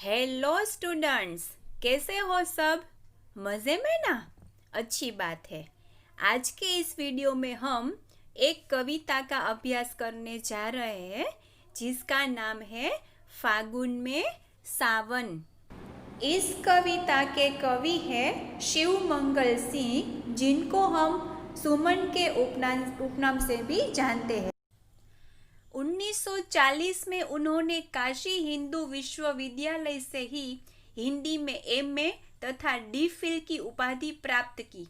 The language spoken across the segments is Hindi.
हेलो स्टूडेंट्स, कैसे हो सब? मज़े में ना? अच्छी बात है। आज के इस वीडियो में हम एक कविता का अभ्यास करने जा रहे हैं जिसका नाम है फागुन में सावन। इस कविता के कवि हैं शिव मंगल सिंह, जिनको हम सुमन के उपनाम से भी जानते हैं। 1940 में उन्होंने काशी हिंदू विश्वविद्यालय से ही हिंदी में एमए तथा डी.फिल की उपाधि प्राप्त की।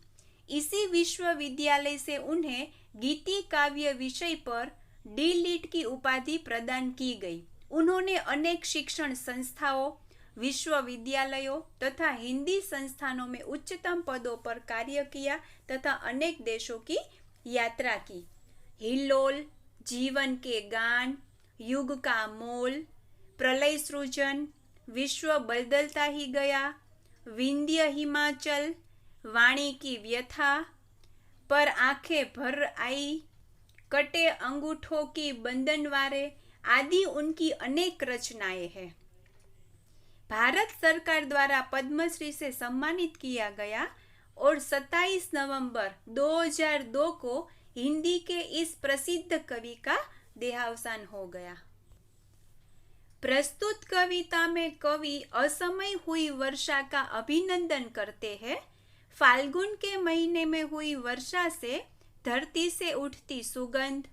इसी विश्वविद्यालय से उन्हें गीति काव्य विषय पर डी.लिट की उपाधि प्रदान की गई। उन्होंने अनेक शिक्षण संस्थाओं, विश्वविद्यालयों तथा हिंदी संस्थानों में उच्चतम पदों पर कार्य किया तथा अनेक देशों की यात्रा की। हिल्लोल, जीवन के गान, युग का मोल, प्रलय सृजन, विश्व बदलता ही गया, विंध्य हिमाचल, वाणी की व्यथा, पर आंखें भर आई, कटे अंगूठों की बंधनवारे आदि उनकी अनेक रचनाएं हैं। भारत सरकार द्वारा पद्मश्री से सम्मानित किया गया और 27 नवंबर 2002 को हिंदी के इस प्रसिद्ध कवि का देहावसान हो गया। प्रस्तुत कविता में कवि असमय हुई वर्षा का अभिनंदन करते हैं। फाल्गुन के महीने में हुई वर्षा से धरती से उठती सुगंध,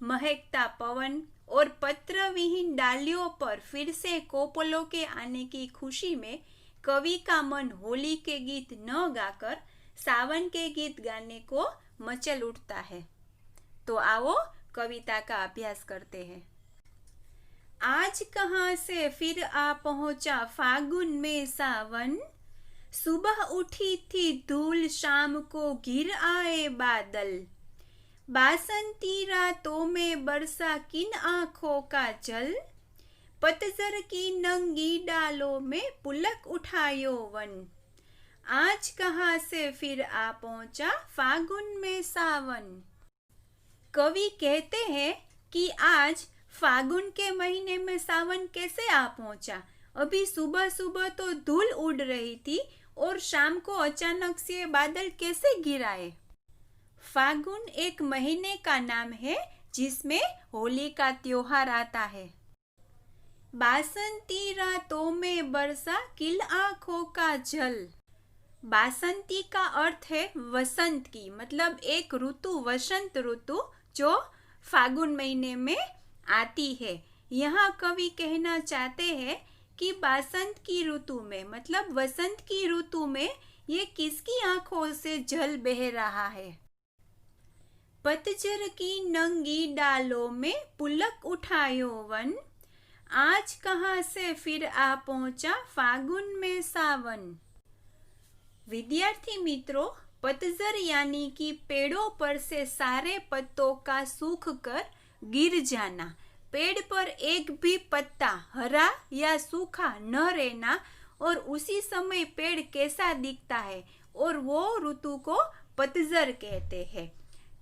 महकता पवन और पत्र विहीन डालियों पर फिर से कोपलों के आने की खुशी में कवि का मन होली के गीत न गाकर सावन के गीत गाने को मचल उठता है। तो आओ कविता का अभ्यास करते हैं। आज कहाँ से फिर आ पहुंचा फागुन में सावन, सुबह उठी थी धूल शाम को घिर आए बादल, बासंती रातों में बरसा किन आंखों का जल, पतझर की नंगी डालों में पुलक उठा यौवन, आज कहाँ से फिर आ पहुंचा फागुन में सावन। कवि कहते हैं कि आज फागुन के महीने में सावन कैसे आ पहुंचा। अभी सुबह सुबह तो धूल उड़ रही थी और शाम को अचानक से बादल कैसे गिराए। फागुन एक महीने का नाम है जिसमें होली का त्योहार आता है। बासंती रातों में बरसा किल आंखों का जल। बासंती का अर्थ है वसंत की, मतलब एक ऋतु, वसंत ऋतु जो फागुन महीने में आती है। यहाँ कवि कहना चाहते हैं कि बासंत की ऋतु में, मतलब वसंत की ऋतु में, ये किसकी आंखों से जल बह रहा है। पतझर की नंगी डालों में पुलक उठा यौवन, आज कहाँ से फिर आ पहुंचा फागुन में सावन। विद्यार्थी मित्रों, पतझर यानी कि पेड़ों पर से सारे पत्तों का सूख कर गिर जाना, पेड़ पर एक भी पत्ता हरा या सूखा न रहना और उसी समय पेड़ कैसा दिखता है, और वो ऋतु को पतझर कहते हैं।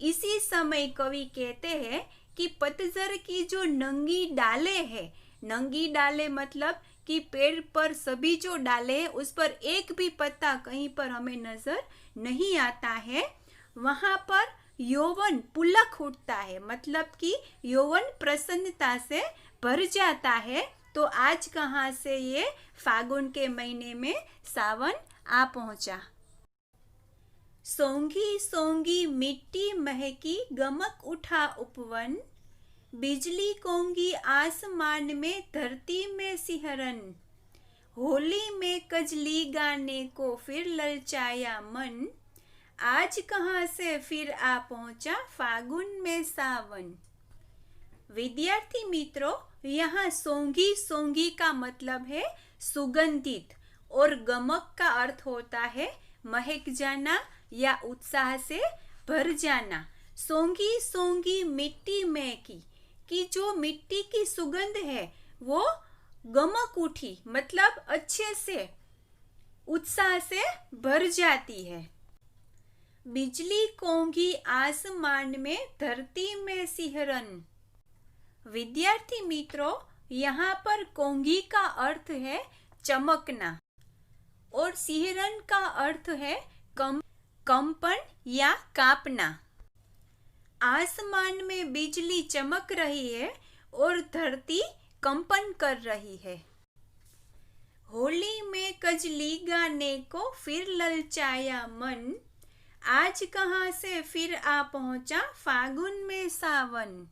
इसी समय कवि कहते हैं कि पतझर की जो नंगी डाले है, नंगी डाले मतलब कि पेड़ पर सभी जो डाले हैं उस पर एक भी पत्ता कहीं पर हमें नजर नहीं आता है, वहां पर यौवन पुलक उठता है, मतलब कि यौवन प्रसन्नता से भर जाता है। तो आज कहाँ से ये फागुन के महीने में सावन आ पहुंचा। सोंगी सोंगी मिट्टी महकी गमक उठा उपवन, बिजली कोंगी आसमान में धरती में सिहरन, होली में कजली गाने को फिर ललचाया मन, आज कहाँ से फिर आ पहुंचा फागुन में सावन। विद्यार्थी मित्रों, यहाँ सोंगी सोंगी का मतलब है सुगंधित और गमक का अर्थ होता है महक जाना या उत्साह से भर जाना। सोंगी सोंगी मिट्टी महकी, कि जो मिट्टी की सुगंध है वो गमक उठी, मतलब अच्छे से उत्साह से भर जाती है। बिजली कोंगी आसमान में धरती में सिहरन। विद्यार्थी मित्रों, यहाँ पर कोंगी का अर्थ है चमकना। और सिहरन का अर्थ है कंपन या कांपना। आसमान में बिजली चमक रही है और धरती कंपन कर रही है। होली में कजली गाने को फिर ललचाया मन, आज कहाँ से फिर आ पहुंचा फागुन में सावन।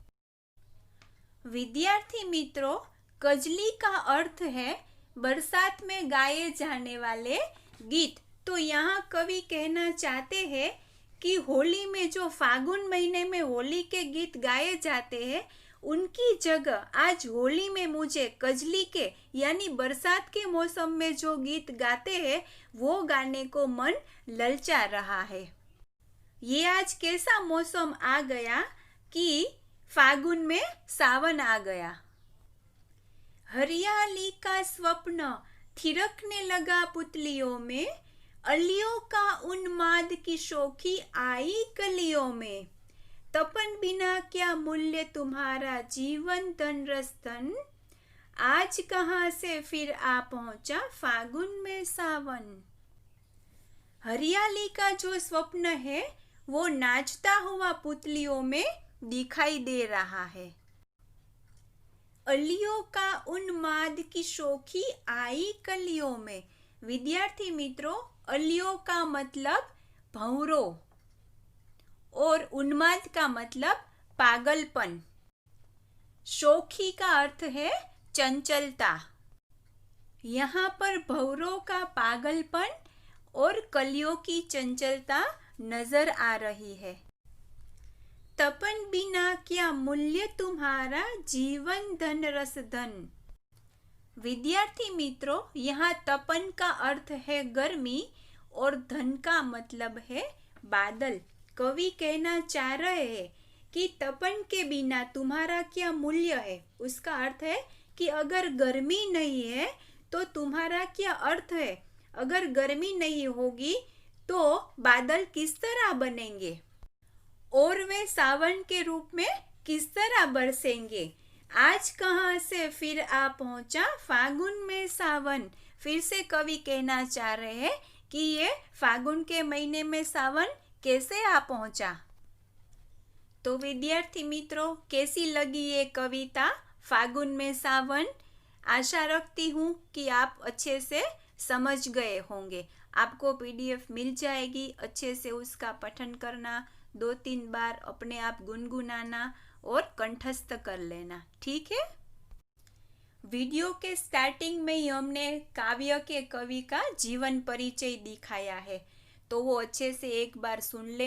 विद्यार्थी मित्रों, कजली का अर्थ है बरसात में गाए जाने वाले गीत। तो यहाँ कवि कहना चाहते हैं कि होली में जो फागुन महीने में होली के गीत गाए जाते हैं, उनकी जगह आज होली में मुझे कजली के यानी बरसात के मौसम में जो गीत गाते हैं वो गाने को मन ललचा रहा है। ये आज कैसा मौसम आ गया कि फागुन में सावन आ गया। हरियाली का स्वप्न थिरकने लगा पुतलियों में, अलियों का उन्माद की शोखी आई गलियों में। तपन बिना क्या मूल्य तुम्हारा जीवन धन रस धन, आज कहाँ से फिर आ पहुंचा फागुन में सावन। हरियाली का जो स्वप्न है वो नाचता हुआ पुतलियों में दिखाई दे रहा है। अलियों का उन्माद की शोखी आई कलियों में। विद्यार्थी मित्रों, अलियों का मतलब भंवरो और उन्माद का मतलब पागलपन। शोखी का अर्थ है चंचलता। यहाँ पर भंवरों का पागलपन और कलियों की चंचलता नजर आ रही है। तपन बिना क्या मूल्य तुम्हारा जीवन धन रस धन। विद्यार्थी मित्रों, यहाँ तपन का अर्थ है गर्मी और धन का मतलब है बादल। कवि कहना चाह रहे हैं कि तपन के बिना तुम्हारा क्या मूल्य है। उसका अर्थ है कि अगर गर्मी नहीं है तो तुम्हारा क्या अर्थ है। अगर गर्मी नहीं होगी तो बादल किस तरह बनेंगे और वे सावन के रूप में किस तरह बरसेंगे। आज कहाँ से फिर आ पहुंचा फागुन में सावन। फिर से कवि कहना चाह रहे हैं कि ये फागुन के महीने में सावन कैसे आ पहुंचा। तो विद्यार्थी मित्रों, कैसी लगी ये कविता फागुन में सावन। आशा रखती हूँ कि आप अच्छे से समझ गए होंगे। आपको पीडीएफ मिल जाएगी, अच्छे से उसका पठन करना, 2-3 बार अपने आप गुनगुनाना और कंठस्थ कर लेना, ठीक है। वीडियो के स्टार्टिंग में ही हमने काव्य के कवि का जीवन परिचय दिखाया है, तो वो अच्छे से एक बार सुन ले।